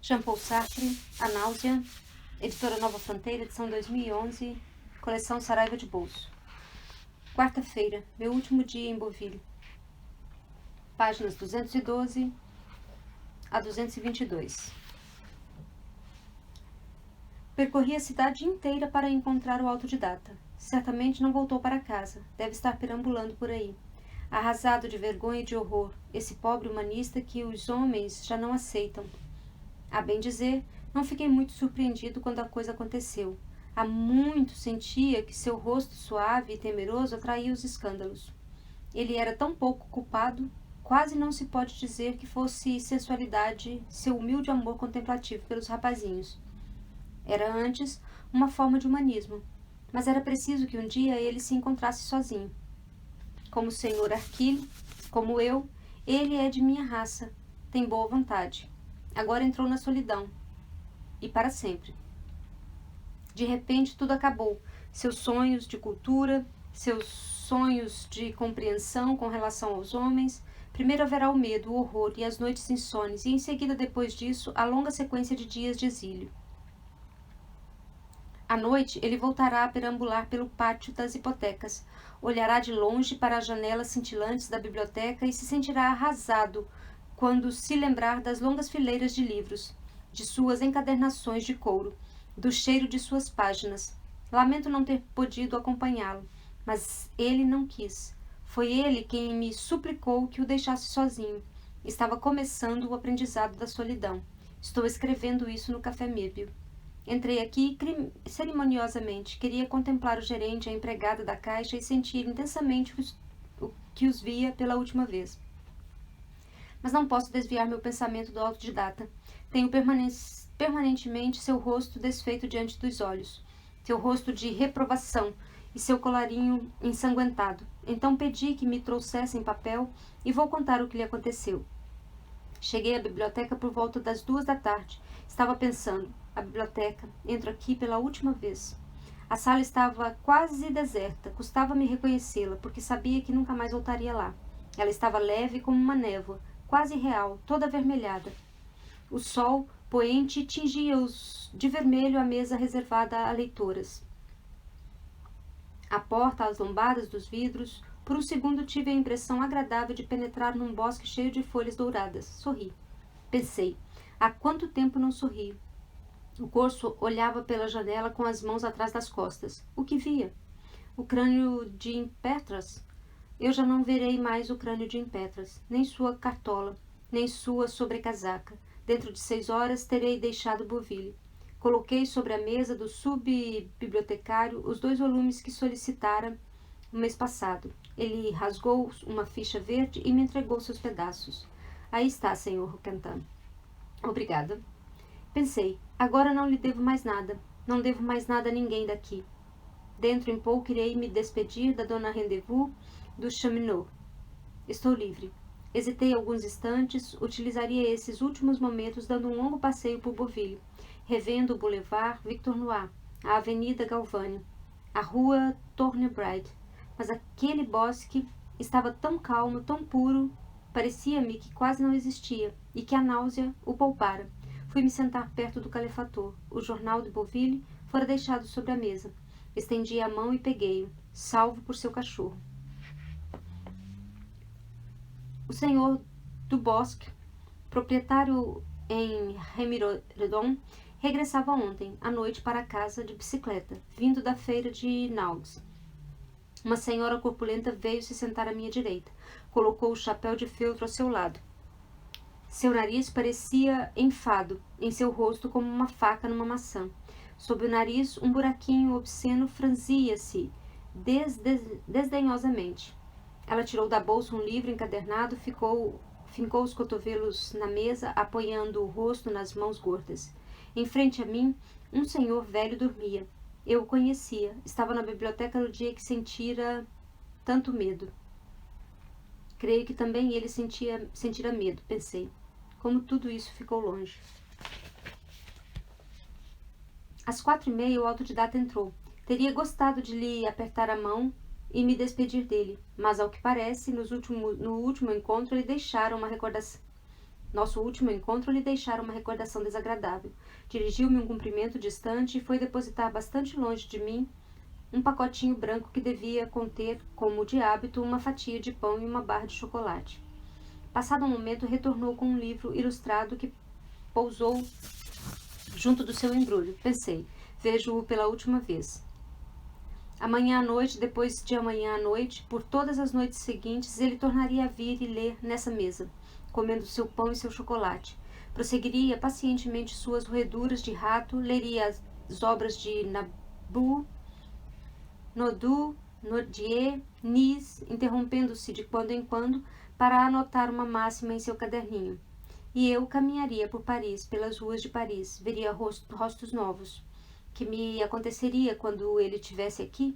Jean-Paul Sartre, A Náusea, editora Nova Fronteira, edição 2011, coleção Saraiva de Bolso. Quarta-feira, meu último dia em Beauville. Páginas 212 a 222. Percorri a cidade inteira para encontrar o autodidata. Certamente não voltou para casa. Deve estar perambulando por aí. Arrasado de vergonha e de horror, esse pobre humanista que os homens já não aceitam. A bem dizer, não fiquei muito surpreendido quando a coisa aconteceu. Há muito sentia que seu rosto suave e temeroso atraía os escândalos. Ele era tão pouco culpado, quase não se pode dizer que fosse sensualidade seu humilde amor contemplativo pelos rapazinhos. Era antes uma forma de humanismo, mas era preciso que um dia ele se encontrasse sozinho. Como o senhor Arquile, como eu, ele é de minha raça, tem boa vontade. Agora entrou na solidão, e para sempre. De repente tudo acabou, seus sonhos de cultura, seus sonhos de compreensão com relação aos homens. Primeiro haverá o medo, o horror e as noites insones, e em seguida, depois disso, a longa sequência de dias de exílio. À noite, ele voltará a perambular pelo pátio das hipotecas, olhará de longe para as janelas cintilantes da biblioteca e se sentirá arrasado quando se lembrar das longas fileiras de livros, de suas encadernações de couro, do cheiro de suas páginas. Lamento não ter podido acompanhá-lo, mas ele não quis. Foi ele quem me suplicou que o deixasse sozinho. Estava começando o aprendizado da solidão. Estou escrevendo isso no Café Mébile. Entrei aqui cerimoniosamente. Queria contemplar o gerente, a empregada da caixa e sentir intensamente o que os via pela última vez. Mas não posso desviar meu pensamento do autodidata. Tenho permanentemente seu rosto desfeito diante dos olhos, seu rosto de reprovação e seu colarinho ensanguentado. Então pedi que me trouxessem papel e vou contar o que lhe aconteceu. Cheguei à biblioteca por volta das 2 da tarde. Estava pensando, a biblioteca, entro aqui pela última vez. A sala estava quase deserta, custava-me reconhecê-la, porque sabia que nunca mais voltaria lá. Ela estava leve como uma névoa, quase real, toda avermelhada. O sol, poente, tingia-os de vermelho a mesa reservada a leitoras. A porta, as lombadas dos vidros. Por um segundo tive a impressão agradável de penetrar num bosque cheio de folhas douradas. Sorri. Pensei, há quanto tempo não sorrio? O corso olhava pela janela com as mãos atrás das costas. O que via? O crânio de Impetras. Eu já não verei mais o crânio de Impetras, nem sua cartola, nem sua sobrecasaca. Dentro de 6 horas terei deixado Beauville. Coloquei sobre a mesa do subbibliotecário os 2 volumes que solicitara no mês passado. Ele rasgou uma ficha verde e me entregou seus pedaços. Aí está, senhor Roquentin. Obrigada. Pensei, agora não lhe devo mais nada. Não devo mais nada a ninguém daqui. Dentro em pouco irei me despedir da dona Rendezvous do Chaminot. Estou livre. Hesitei alguns instantes, utilizaria esses últimos momentos dando um longo passeio por Beauville, revendo o Boulevard Victor Noir, a Avenida Galvani, a Rua Tournebride. Mas aquele bosque estava tão calmo, tão puro, parecia-me que quase não existia e que a náusea o poupara. Fui-me sentar perto do calefator. O jornal de Beauville fora deixado sobre a mesa. Estendi a mão e peguei-o, salvo por seu cachorro. O senhor do Bosque, proprietário em Remiremont, regressava ontem à noite para casa de bicicleta, vindo da feira de Naux. Uma senhora corpulenta veio se sentar à minha direita. Colocou o chapéu de feltro ao seu lado. Seu nariz parecia enfado, em seu rosto como uma faca numa maçã. Sob o nariz, um buraquinho obsceno franzia-se desdenhosamente. Ela tirou da bolsa um livro encadernado, fincou os cotovelos na mesa, apoiando o rosto nas mãos gordas. Em frente a mim, um senhor velho dormia. Eu o conhecia. Estava na biblioteca no dia que sentira tanto medo. Creio que também ele sentira medo, pensei. Como tudo isso ficou longe. Às 4h30, o autodidata entrou. Teria gostado de lhe apertar a mão e me despedir dele, mas, ao que parece, no último encontro ele deixara uma recordação. Nosso último encontro lhe deixara uma recordação desagradável. Dirigiu-me um cumprimento distante e foi depositar bastante longe de mim um pacotinho branco que devia conter, como de hábito, uma fatia de pão e uma barra de chocolate. Passado um momento, retornou com um livro ilustrado que pousou junto do seu embrulho. Pensei, vejo-o pela última vez. Amanhã à noite, depois de amanhã à noite, por todas as noites seguintes, ele tornaria a vir e ler nessa mesa, comendo seu pão e seu chocolate. Prosseguiria pacientemente suas roeduras de rato, leria as obras de Nabu, Nodou, Nodier, Nis, interrompendo-se de quando em quando para anotar uma máxima em seu caderninho. E eu caminharia por Paris, pelas ruas de Paris, veria rostos novos. Que me aconteceria quando ele estivesse aqui?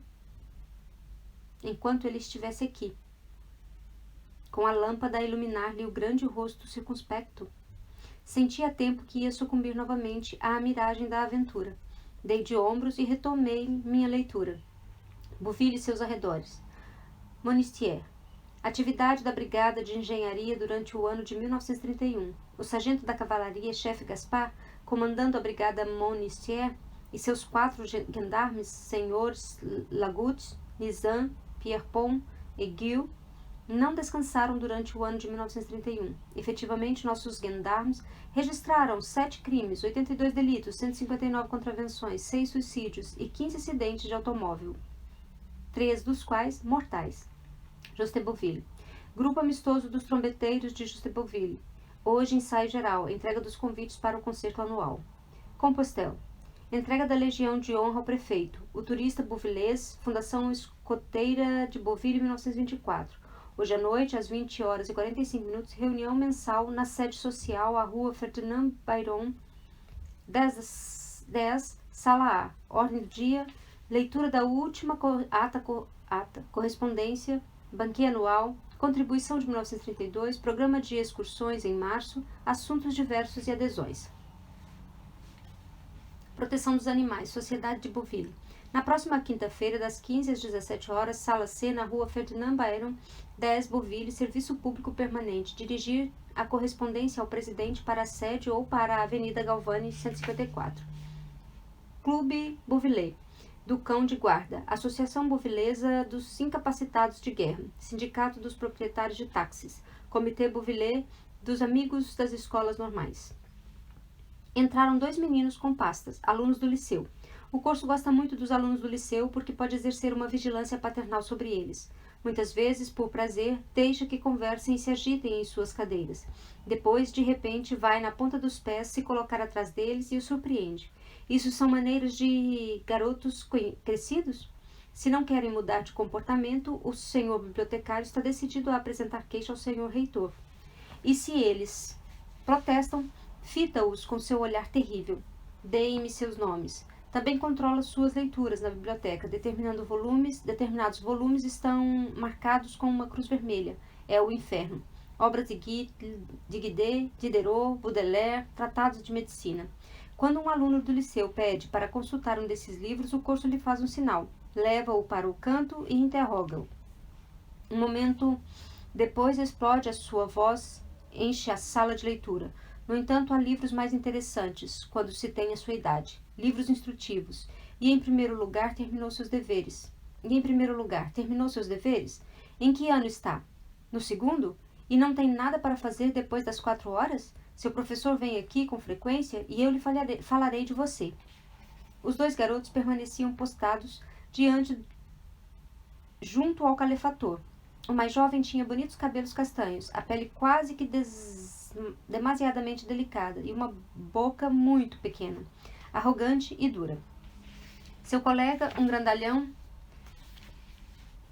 Enquanto ele estivesse aqui, com a lâmpada a iluminar-lhe o grande rosto circunspecto. Senti a tempo que ia sucumbir novamente à miragem da aventura. Dei de ombros e retomei minha leitura. Bouville e seus arredores. Monistier. Atividade da Brigada de Engenharia durante o ano de 1931. O sargento da cavalaria, chefe Gaspard, comandando a Brigada Monistier, e seus 4 gendarmes, senhores Lagut, Nizam, Pierrepont e Guil, não descansaram durante o ano de 1931. Efetivamente, nossos gendarmes registraram 7 crimes, 82 delitos, 159 contravenções, 6 suicídios e 15 acidentes de automóvel, 3 dos quais mortais. Juste Bouville. Grupo amistoso dos trombeteiros de Juste Bouville. Hoje, ensaio geral, entrega dos convites para o concerto anual. Compostelle. Entrega da Legião de Honra ao prefeito. O turista Bouvillés, Fundação Escoteira de Bouville, 1924. Hoje à noite, às 20h45, reunião mensal na sede social, à rua Ferdinand Bayron, 10, sala A. Ordem do dia, leitura da última correspondência, banquete anual, contribuição de 1932, programa de excursões em março, assuntos diversos e adesões. Proteção dos animais, Sociedade de Bouville. Na próxima quinta-feira, das 15 às 17 horas, sala C, na rua Ferdinand Bayron, 10, Bouville, serviço público permanente. Dirigir a correspondência ao presidente para a sede ou para a Avenida Galvani, 154. Clube Bouvillé, do Cão de Guarda. Associação Bouvillesa dos Incapacitados de Guerra. Sindicato dos Proprietários de Táxis. Comitê Bouvillé dos Amigos das Escolas Normais. Entraram 2 meninos com pastas, alunos do liceu. O curso gosta muito dos alunos do liceu porque pode exercer uma vigilância paternal sobre eles. Muitas vezes, por prazer, deixa que conversem e se agitem em suas cadeiras. Depois, de repente, vai na ponta dos pés se colocar atrás deles e os surpreende. Isso são maneiras de garotos crescidos? Se não querem mudar de comportamento, o senhor bibliotecário está decidido a apresentar queixa ao senhor reitor. E se eles protestam, fita-os com seu olhar terrível. Deem-me seus nomes. Também controla suas leituras na biblioteca. Determinados volumes estão marcados com uma cruz vermelha. É o inferno. Obras de Guidet, Diderot, Baudelaire, tratados de medicina. Quando um aluno do liceu pede para consultar um desses livros, o curso lhe faz um sinal. Leva-o para o canto e interroga-o. Um momento depois explode a sua voz, enche a sala de leitura. No entanto, há livros mais interessantes, quando se tem a sua idade. Livros instrutivos. E, em primeiro lugar, terminou seus deveres. Em que ano está? No segundo? E não tem nada para fazer depois das 4 horas? Seu professor vem aqui com frequência e eu lhe falarei de você. Os 2 garotos permaneciam postados junto ao calefator. O mais jovem tinha bonitos cabelos castanhos, a pele quase que demasiadamente delicada e uma boca muito pequena, arrogante e dura. Seu colega, um grandalhão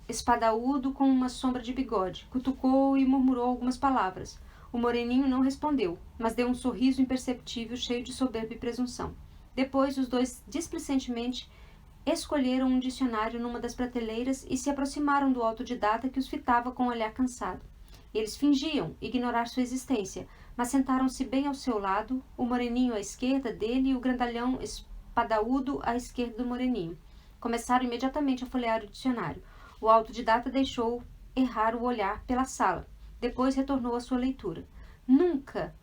espadaúdo com uma sombra de bigode, cutucou e murmurou algumas palavras. O moreninho não respondeu, mas deu um sorriso imperceptível, cheio de soberba e presunção. Depois, os 2 displicentemente escolheram um dicionário numa das prateleiras e se aproximaram do autodidata que os fitava com um olhar cansado. Eles fingiam ignorar sua existência, mas sentaram-se bem ao seu lado, o moreninho à esquerda dele e o grandalhão espadaúdo à esquerda do moreninho. Começaram imediatamente a folhear o dicionário. O autodidata deixou errar o olhar pela sala. Depois retornou à sua leitura. Nunca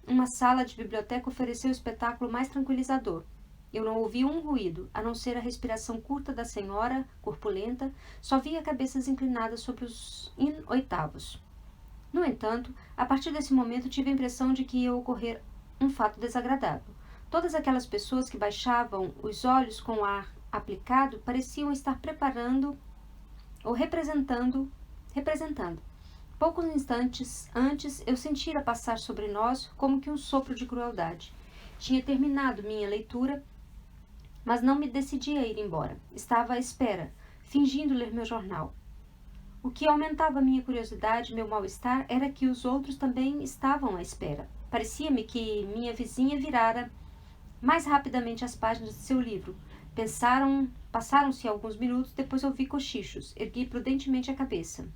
uma sala de biblioteca ofereceu o espetáculo mais tranquilizador. Eu não ouvi um ruído, a não ser a respiração curta da senhora, corpulenta, só via cabeças inclinadas sobre os oitavos. No entanto, a partir desse momento tive a impressão de que ia ocorrer um fato desagradável. Todas aquelas pessoas que baixavam os olhos com ar aplicado pareciam estar preparando ou representando. Poucos instantes antes, eu sentira passar sobre nós como que um sopro de crueldade. Tinha terminado minha leitura, mas não me decidi a ir embora. Estava à espera, fingindo ler meu jornal. O que aumentava minha curiosidade e meu mal-estar era que os outros também estavam à espera. Parecia-me que minha vizinha virara mais rapidamente as páginas de seu livro. Passaram-se alguns minutos, depois ouvi cochichos. Ergui prudentemente a cabeça.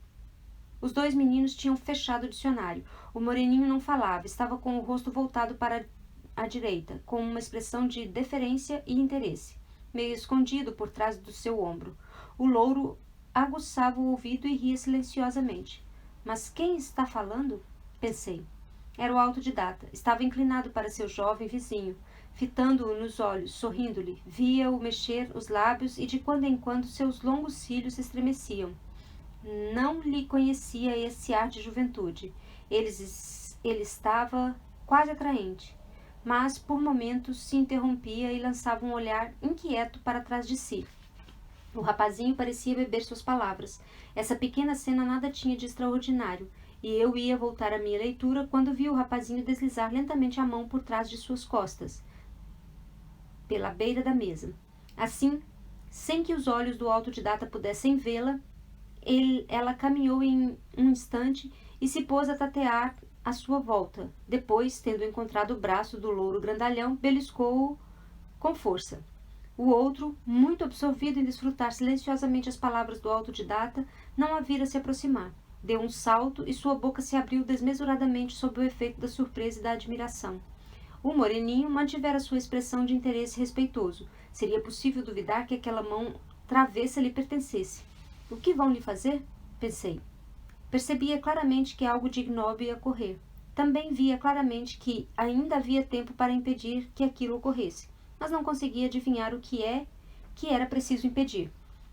Os dois meninos tinham fechado o dicionário. O moreninho não falava, estava com o rosto voltado para a direita, com uma expressão de deferência e interesse, meio escondido por trás do seu ombro. O louro aguçava o ouvido e ria silenciosamente. Mas quem está falando? Pensei. Era o autodidata. Estava inclinado para seu jovem vizinho, fitando-o nos olhos, sorrindo-lhe. Via-o mexer os lábios e de quando em quando seus longos cílios estremeciam. Não lhe conhecia esse ar de juventude. Ele estava quase atraente, mas por momentos se interrompia e lançava um olhar inquieto para trás de si. O rapazinho parecia beber suas palavras. Essa pequena cena nada tinha de extraordinário, e eu ia voltar à minha leitura quando vi o rapazinho deslizar lentamente a mão por trás de suas costas, pela beira da mesa. Assim, sem que os olhos do autodidata pudessem vê-la, ela caminhou em um instante e se pôs a tatear à sua volta. Depois, tendo encontrado o braço do louro grandalhão, beliscou-o com força. O outro, muito absorvido em desfrutar silenciosamente as palavras do autodidata, não a vira se aproximar. Deu um salto e sua boca se abriu desmesuradamente sob o efeito da surpresa e da admiração. O moreninho mantivera sua expressão de interesse respeitoso. Seria possível duvidar que aquela mão travessa lhe pertencesse. O que vão lhe fazer? Pensei. Percebia claramente que algo de ignóbil ia ocorrer. Também via claramente que ainda havia tempo para impedir que aquilo ocorresse, mas não conseguia adivinhar o que era preciso impedir.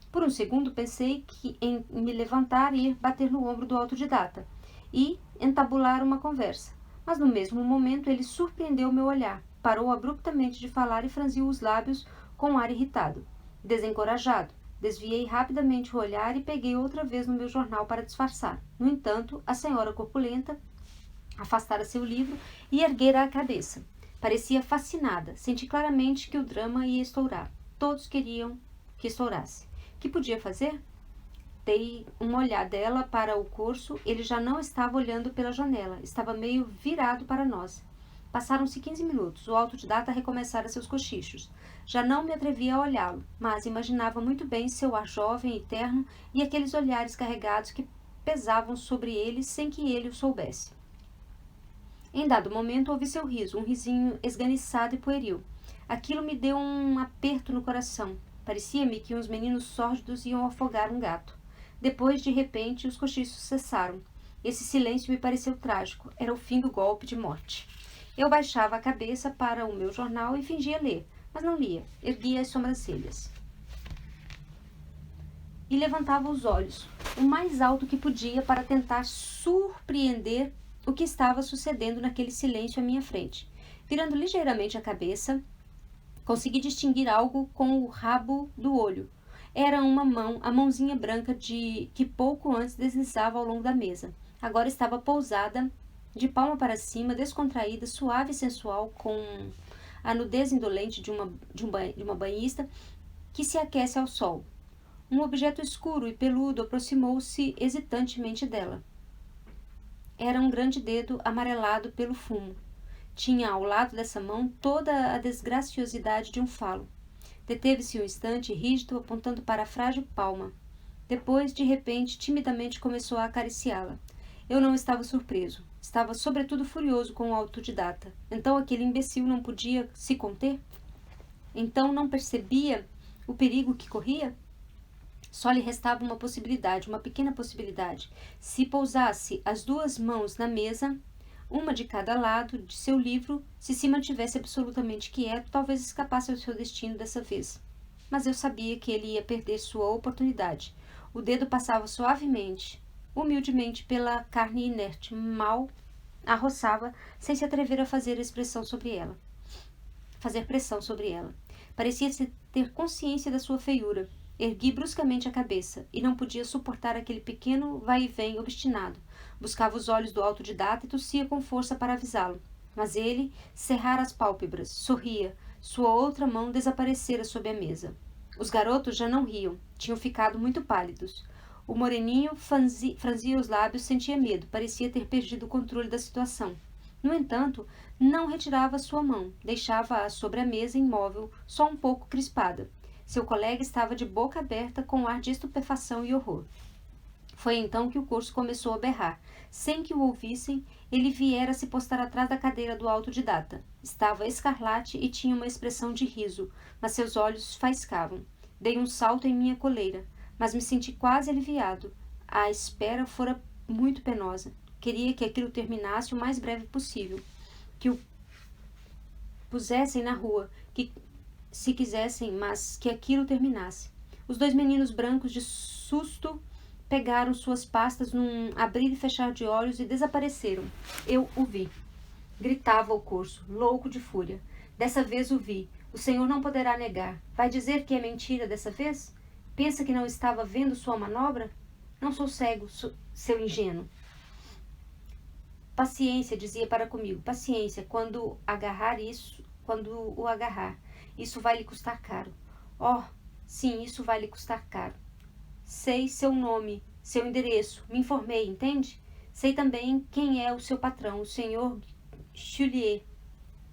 Por um segundo pensei em me levantar e ir bater no ombro do autodidata e entabular uma conversa, mas no mesmo momento ele surpreendeu meu olhar, parou abruptamente de falar e franziu os lábios com um ar irritado. Desencorajado, desviei rapidamente o olhar e peguei outra vez no meu jornal para disfarçar. No entanto, a senhora corpulenta afastara seu livro e erguera a cabeça. Parecia fascinada. Senti claramente que o drama ia estourar. Todos queriam que estourasse. Que podia fazer? Dei uma olhadela para o corso. Ele já não estava olhando pela janela. Estava meio virado para nós. Passaram-se 15 minutos. O autodidata recomeçara seus cochichos. Já não me atrevia a olhá-lo, mas imaginava muito bem seu ar jovem e terno e aqueles olhares carregados que pesavam sobre ele sem que ele o soubesse. Em dado momento ouvi seu riso, um risinho esganiçado e pueril. Aquilo me deu um aperto no coração. Parecia-me que uns meninos sórdidos iam afogar um gato. Depois, de repente, os cochichos cessaram. Esse silêncio me pareceu trágico. Era o fim do golpe de morte. Eu baixava a cabeça para o meu jornal e fingia ler, mas não lia. Erguia as sobrancelhas e levantava os olhos, o mais alto que podia, para tentar surpreender o que estava sucedendo naquele silêncio à minha frente. Virando ligeiramente a cabeça, consegui distinguir algo com o rabo do olho. Era uma mão, a mãozinha branca que pouco antes deslizava ao longo da mesa. Agora estava pousada, de palma para cima, descontraída, suave e sensual, com a nudez indolente de uma banhista que se aquece ao sol. Um objeto escuro e peludo aproximou-se hesitantemente dela. Era um grande dedo amarelado pelo fumo. Tinha ao lado dessa mão toda a desgraciosidade de um falo. Deteve-se um instante, rígido, apontando para a frágil palma. Depois, de repente, timidamente começou a acariciá-la. Eu não estava surpreso. Estava, sobretudo, furioso com o autodidata. Então aquele imbecil não podia se conter? Então não percebia o perigo que corria? Só lhe restava uma possibilidade, uma pequena possibilidade. Se pousasse as duas mãos na mesa, uma de cada lado de seu livro. Se mantivesse absolutamente quieto, talvez escapasse ao seu destino dessa vez. Mas eu sabia que ele ia perder sua oportunidade. O dedo passava suavemente, humildemente, pela carne inerte, mal a roçava, sem se atrever a fazer pressão sobre ela. Parecia ter consciência da sua feiura. Ergui bruscamente a cabeça, e não podia suportar aquele pequeno vai-e-vem obstinado. Buscava os olhos do autodidata e tossia com força para avisá-lo. Mas ele cerrara as pálpebras, sorria. Sua outra mão desaparecera sob a mesa. Os garotos já não riam, tinham ficado muito pálidos. O moreninho franzia os lábios, sentia medo, parecia ter perdido o controle da situação. No entanto, não retirava sua mão, deixava-a sobre a mesa imóvel, só um pouco crispada. Seu colega estava de boca aberta, com ar de estupefação e horror. Foi então que o corso começou a berrar. Sem que o ouvissem, ele viera se postar atrás da cadeira do autodidata. Estava escarlate e tinha uma expressão de riso, mas seus olhos faiscavam. Dei um salto em minha coleira, mas me senti quase aliviado. A espera fora muito penosa. Queria que aquilo terminasse o mais breve possível. Que o pusessem na rua, se quisessem, mas que aquilo terminasse. Os 2 meninos brancos, de susto, pegaram suas pastas num abrir e fechar de olhos e desapareceram. Eu o vi. Gritava o corso, louco de fúria. Dessa vez o vi. O senhor não poderá negar. Vai dizer que é mentira dessa vez? Pensa que não estava vendo sua manobra? Não sou cego, seu ingênuo. Paciência, dizia para comigo. Paciência, quando o agarrar. Isso vai lhe custar caro. Oh, sim, isso vai lhe custar caro. Sei seu nome, seu endereço, me informei, entende? Sei também quem é o seu patrão, o senhor Chullier.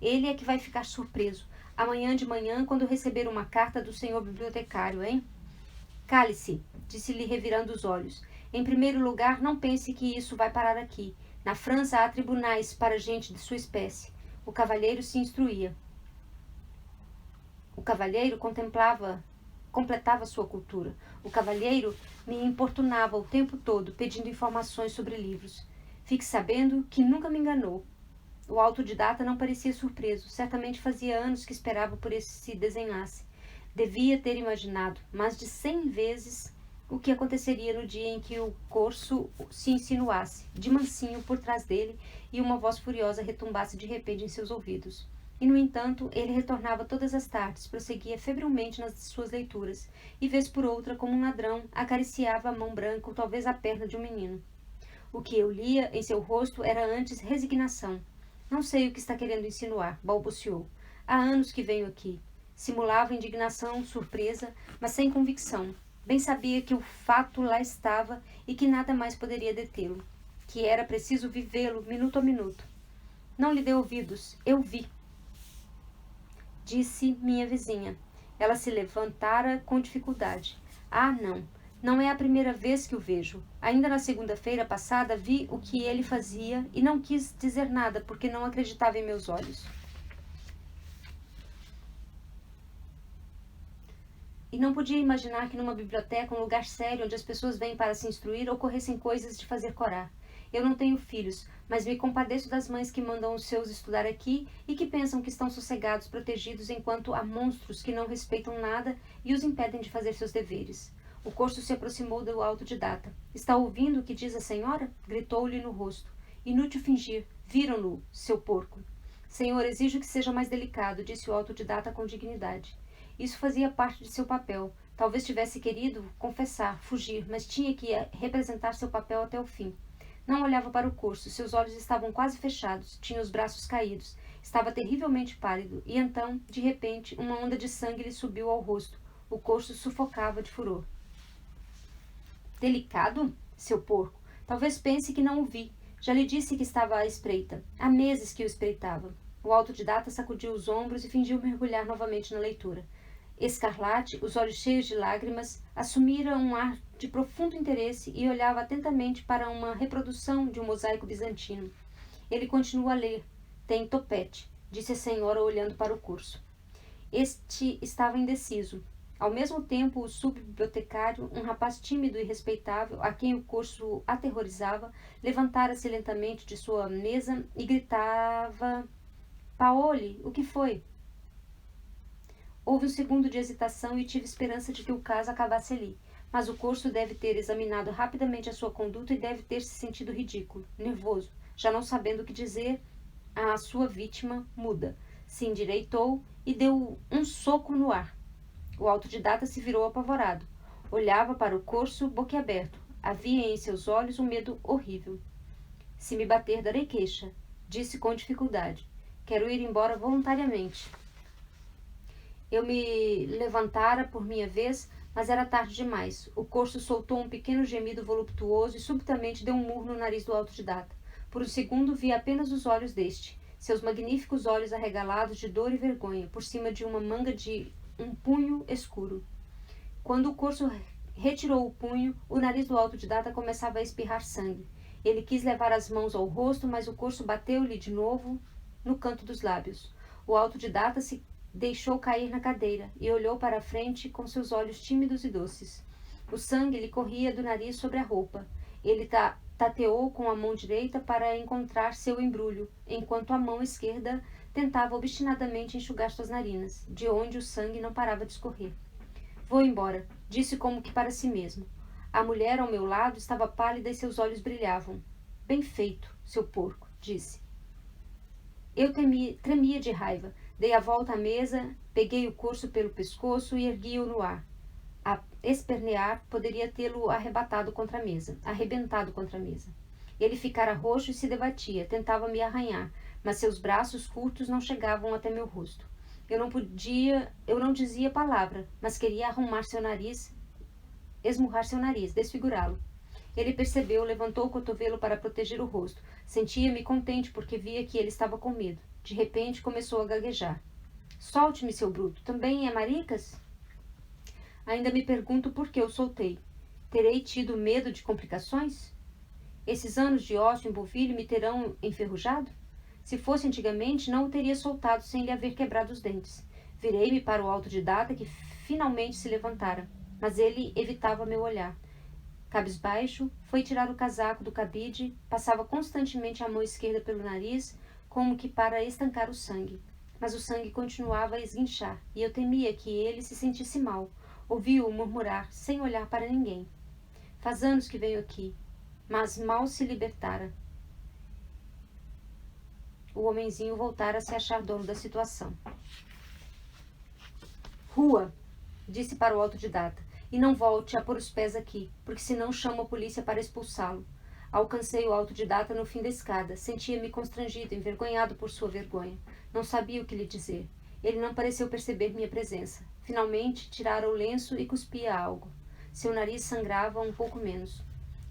Ele é que vai ficar surpreso. Amanhã de manhã, quando receber uma carta do senhor bibliotecário, hein? Cale-se, disse-lhe revirando os olhos. Em primeiro lugar, não pense que isso vai parar aqui. Na França há tribunais para gente de sua espécie. O cavalheiro se instruía. O cavalheiro completava sua cultura. O cavalheiro me importunava o tempo todo, pedindo informações sobre livros. Fique sabendo que nunca me enganou. O autodidata não parecia surpreso. Certamente fazia anos que esperava por esse desenlace. Devia ter imaginado, mais de 100 vezes, o que aconteceria no dia em que o corso se insinuasse, de mansinho por trás dele, e uma voz furiosa retumbasse de repente em seus ouvidos. E, no entanto, ele retornava todas as tardes, prosseguia febrilmente nas suas leituras, e, vez por outra, como um ladrão, acariciava a mão branca ou talvez a perna de um menino. O que eu lia em seu rosto era antes resignação. Não sei o que está querendo insinuar, balbuciou. Há anos que venho aqui. Simulava indignação, surpresa, mas sem convicção. Bem sabia que o fato lá estava e que nada mais poderia detê-lo. Que era preciso vivê-lo minuto a minuto. Não lhe dê ouvidos. Eu vi. Disse minha vizinha. Ela se levantara com dificuldade. Ah, não. Não é a primeira vez que o vejo. Ainda na segunda-feira passada vi o que ele fazia e não quis dizer nada porque não acreditava em meus olhos. E não podia imaginar que numa biblioteca, um lugar sério onde as pessoas vêm para se instruir, ocorressem coisas de fazer corar. Eu não tenho filhos, mas me compadeço das mães que mandam os seus estudar aqui e que pensam que estão sossegados, protegidos, enquanto há monstros que não respeitam nada e os impedem de fazer seus deveres. O corso se aproximou do autodidata. Está ouvindo o que diz a senhora? Gritou-lhe no rosto. Inútil fingir. Viram-no, seu porco. Senhor, exijo que seja mais delicado, disse o autodidata com dignidade. Isso fazia parte de seu papel. Talvez tivesse querido confessar, fugir, mas tinha que representar seu papel até o fim. Não olhava para o corso, seus olhos estavam quase fechados, tinha os braços caídos, estava terrivelmente pálido, e então, de repente, uma onda de sangue lhe subiu ao rosto. O corso sufocava de furor. Delicado? Seu porco. Talvez pense que não o vi. Já lhe disse que estava à espreita. Há meses que o espreitava. O autodidata sacudiu os ombros e fingiu mergulhar novamente na leitura. Escarlate, os olhos cheios de lágrimas, assumira um ar de profundo interesse e olhava atentamente para uma reprodução de um mosaico bizantino. Ele continua a ler. Tem topete, disse a senhora olhando para o corso. Este estava indeciso. Ao mesmo tempo, o subbibliotecário, um rapaz tímido e respeitável, a quem o curso aterrorizava, levantara-se lentamente de sua mesa e gritava: Paoli, o que foi? Houve um segundo de hesitação e tive esperança de que o caso acabasse ali. Mas o curso deve ter examinado rapidamente a sua conduta e deve ter se sentido ridículo, nervoso, já não sabendo o que dizer à sua vítima muda. Se endireitou e deu um soco no ar. O autodidata se virou apavorado. Olhava para o curso boquiaberto. Havia em seus olhos um medo horrível. Se me bater, darei queixa, disse com dificuldade. Quero ir embora voluntariamente. Eu me levantara por minha vez, mas era tarde demais. O corso soltou um pequeno gemido voluptuoso e subitamente deu um murro no nariz do autodidata. Por um segundo vi apenas os olhos deste, seus magníficos olhos arregalados de dor e vergonha, por cima de uma manga de um punho escuro. Quando o corso retirou o punho, o nariz do autodidata começava a espirrar sangue. Ele quis levar as mãos ao rosto, mas o corso bateu-lhe de novo no canto dos lábios. O autodidata se deixou cair na cadeira e olhou para a frente com seus olhos tímidos e doces. O sangue lhe corria do nariz sobre a roupa. Ele tateou com a mão direita para encontrar seu embrulho, enquanto a mão esquerda tentava obstinadamente enxugar suas narinas, de onde o sangue não parava de escorrer. Vou embora, disse como que para si mesmo. A mulher ao meu lado estava pálida e seus olhos brilhavam. Bem feito, seu porco, disse. Eu tremia de raiva. Dei a volta à mesa, peguei o corso pelo pescoço e ergui-o no ar. A espernear, poderia tê-lo arrebentado contra a mesa. Ele ficara roxo e se debatia, tentava me arranhar, mas seus braços curtos não chegavam até meu rosto. Eu não dizia palavra, mas queria esmurrar seu nariz, desfigurá-lo. Ele percebeu, levantou o cotovelo para proteger o rosto. Sentia-me contente porque via que ele estava com medo. De repente, começou a gaguejar. Solte-me, seu bruto. Também é maricas? Ainda me pergunto por que o soltei. Terei tido medo de complicações? Esses anos de ócio em Bouville me terão enferrujado? Se fosse antigamente, não o teria soltado sem lhe haver quebrado os dentes. Virei-me para o autodidata que finalmente se levantara, mas ele evitava meu olhar. Cabisbaixo, foi tirar o casaco do cabide, passava constantemente a mão esquerda pelo nariz, como que para estancar o sangue. Mas o sangue continuava a esguinchar, e eu temia que ele se sentisse mal. Ouvi-o murmurar, sem olhar para ninguém. Faz anos que venho aqui, mas mal se libertara. O homenzinho voltara a se achar dono da situação. Rua, disse para o autodidata, e não volte a pôr os pés aqui, porque senão chamo a polícia para expulsá-lo. Alcancei o autodidata no fim da escada. Sentia-me constrangido, envergonhado por sua vergonha. Não sabia o que lhe dizer. Ele não pareceu perceber minha presença. Finalmente, tirara o lenço e cuspia algo. Seu nariz sangrava um pouco menos.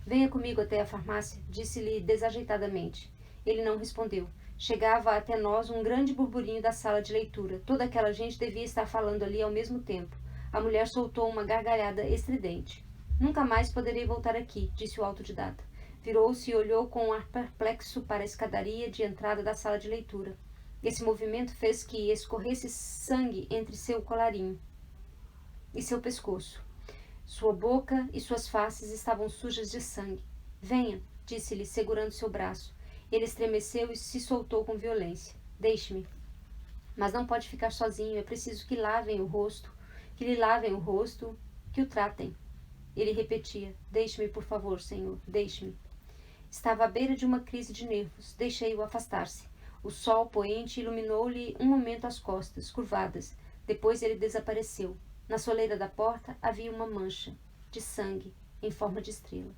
Venha comigo até a farmácia, disse-lhe desajeitadamente. Ele não respondeu. Chegava até nós um grande burburinho da sala de leitura. Toda aquela gente devia estar falando ali ao mesmo tempo. A mulher soltou uma gargalhada estridente. Nunca mais poderei voltar aqui, disse o autodidata. Virou-se e olhou com um ar perplexo para a escadaria de entrada da sala de leitura. Esse movimento fez que escorresse sangue entre seu colarinho e seu pescoço. Sua boca e suas faces estavam sujas de sangue. Venha, disse-lhe, segurando seu braço. Ele estremeceu e se soltou com violência. Deixe-me. Mas não pode ficar sozinho. É preciso que lhe lavem o rosto, que o tratem. Ele repetia. Deixe-me, por favor, senhor. Deixe-me. Estava à beira de uma crise de nervos. Deixei-o afastar-se. O sol poente iluminou-lhe um momento as costas, curvadas. Depois ele desapareceu. Na soleira da porta havia uma mancha de sangue em forma de estrela.